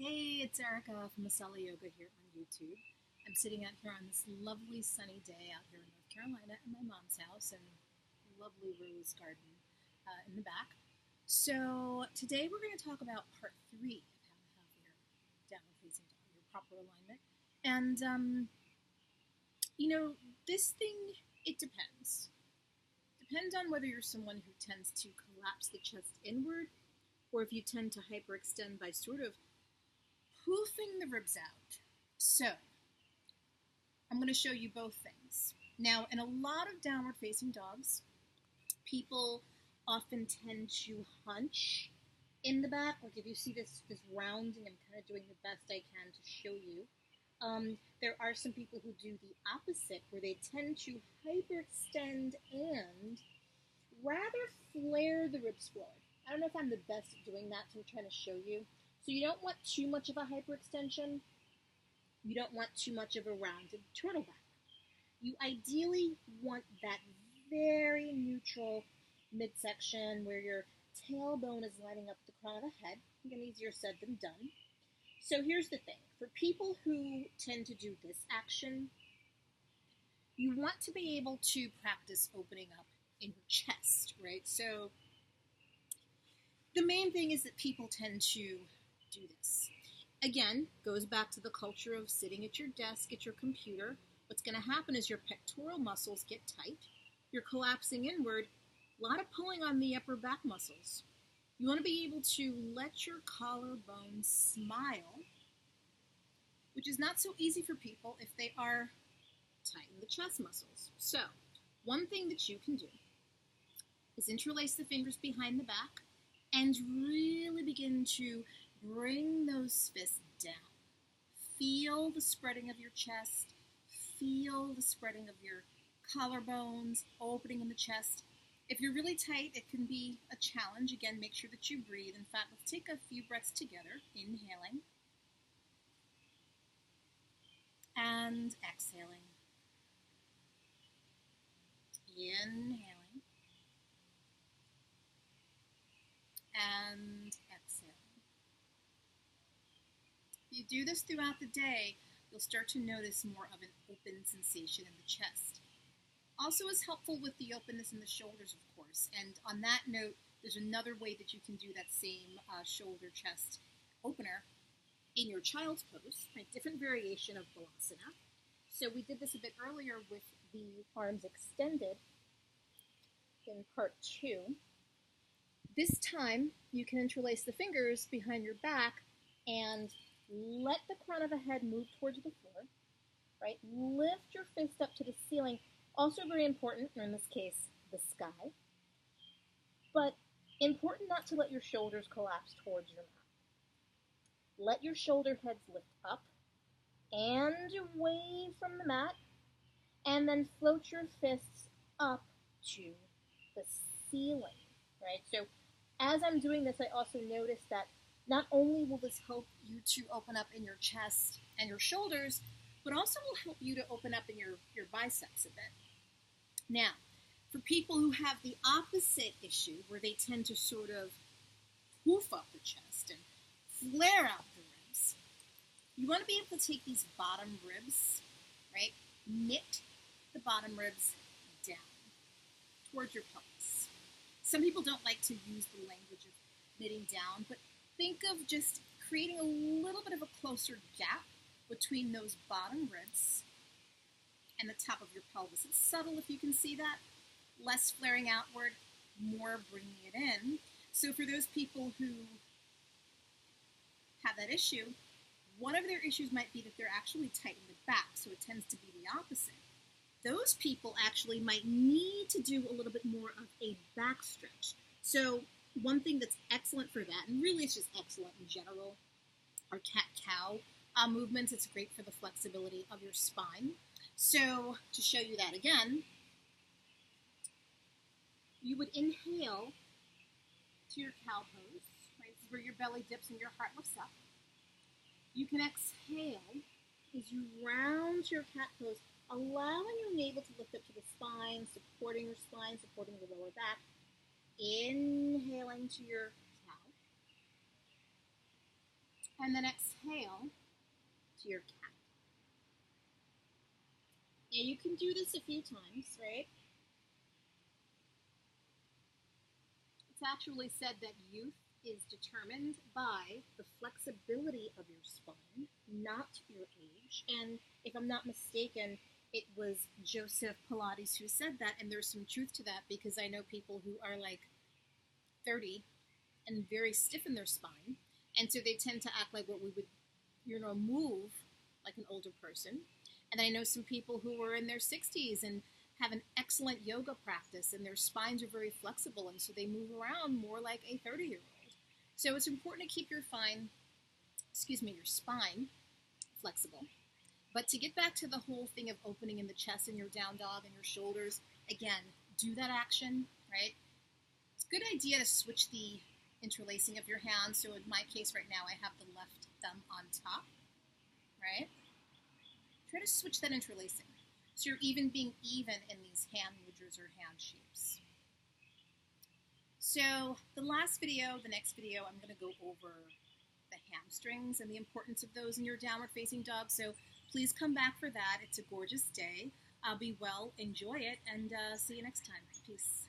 Hey, it's Erica from Masala Yoga here on YouTube. I'm sitting out here on this lovely sunny day out here in North Carolina at my mom's house and lovely rose garden in the back. So today we're going to talk about part three of how to have your downward facing dog, your proper alignment. And this thing, it depends. Depends on whether you're someone who tends to collapse the chest inward or if you tend to hyperextend by sort of poofing the ribs out. So, I'm going to show you both things. Now, in a lot of downward facing dogs, people often tend to hunch in the back. Like if you see this rounding, I'm kind of doing the best I can to show you. There are some people who do the opposite, where they tend to hyperextend and rather flare the ribs forward. I don't know if I'm the best at doing that, so I'm trying to show you. So you don't want too much of a hyperextension. You don't want too much of a rounded turtleback. You ideally want that very neutral midsection where your tailbone is lining up the crown of the head. Again, easier said than done. So here's the thing. For people who tend to do this action, you want to be able to practice opening up in your chest, right? So the main thing is that people tend to do this. Again, goes back to the culture of sitting at your desk, at your computer. What's going to happen is your pectoral muscles get tight. You're collapsing inward, a lot of pulling on the upper back muscles. You want to be able to let your collarbone smile, which is not so easy for people if they are tight in the chest muscles. So, one thing that you can do is interlace the fingers behind the back and really begin to bring those fists down. Feel the spreading of your chest. Feel the spreading of your collarbones, opening in the chest. If you're really tight, it can be a challenge. Again, make sure that you breathe. In fact, let's take a few breaths together. Inhaling and exhaling. Inhaling and exhaling. If you do this throughout the day, you'll start to notice more of an open sensation in the chest. Also is helpful with the openness in the shoulders, of course. And on that note, there's another way that you can do that same shoulder chest opener in your child's pose, a different variation of Balasana. So we did this a bit earlier with the arms extended in part 2. This time, you can interlace the fingers behind your back and let the crown of the head move towards the floor, right? Lift your fist up to the ceiling. Also very important, or in this case, the sky. But important not to let your shoulders collapse towards your mouth. Let your shoulder heads lift up and away from the mat, and then float your fists up to the ceiling, right? So as I'm doing this, I also notice that not only will this help you to open up in your chest and your shoulders, but also will help you to open up in your biceps a bit. Now, for people who have the opposite issue, where they tend to sort of poof up the chest and flare out the ribs, you want to be able to take these bottom ribs, right? Knit the bottom ribs down towards your pelvis. Some people don't like to use the language of knitting down, but think of just creating a little bit of a closer gap between those bottom ribs and the top of your pelvis. It's subtle if you can see that. Less flaring outward, more bringing it in. So for those people who have that issue, one of their issues might be that they're actually tight in the back, so it tends to be the opposite. Those people actually might need to do a little bit more of a back stretch. So one thing that's excellent for that, and really it's just excellent in general, are cat-cow movements. It's great for the flexibility of your spine. So to show you that again, you would inhale to your cow pose, right? This is where your belly dips and your heart lifts up. You can exhale as you round your cat pose, allowing your navel to lift up to the spine, supporting your spine, supporting the lower back. Inhaling to your cow. And then exhale to your cat. Now you can do this a few times, right? It's actually said that youth is determined by the flexibility of your spine, not your age. And if I'm not mistaken, it was Joseph Pilates who said that, and there's some truth to that because I know people who are like 30 and very stiff in their spine, and so they tend to act like what we would, move like an older person. And I know some people who are in their 60s and have an excellent yoga practice, and their spines are very flexible, and so they move around more like a 30-year-old. So it's important to keep your spine flexible. But to get back to the whole thing of opening in the chest and your down dog and your shoulders, again, do that action, right? It's a good idea to switch the interlacing of your hands. So in my case right now, I have the left thumb on top, right? Try to switch that interlacing. So you're even being even in these hand mudras or hand shapes. So the next video, I'm going to go over the hamstrings and the importance of those in your downward facing dog. So please come back for that. It's a gorgeous day. Be well, enjoy it, and see you next time. Peace.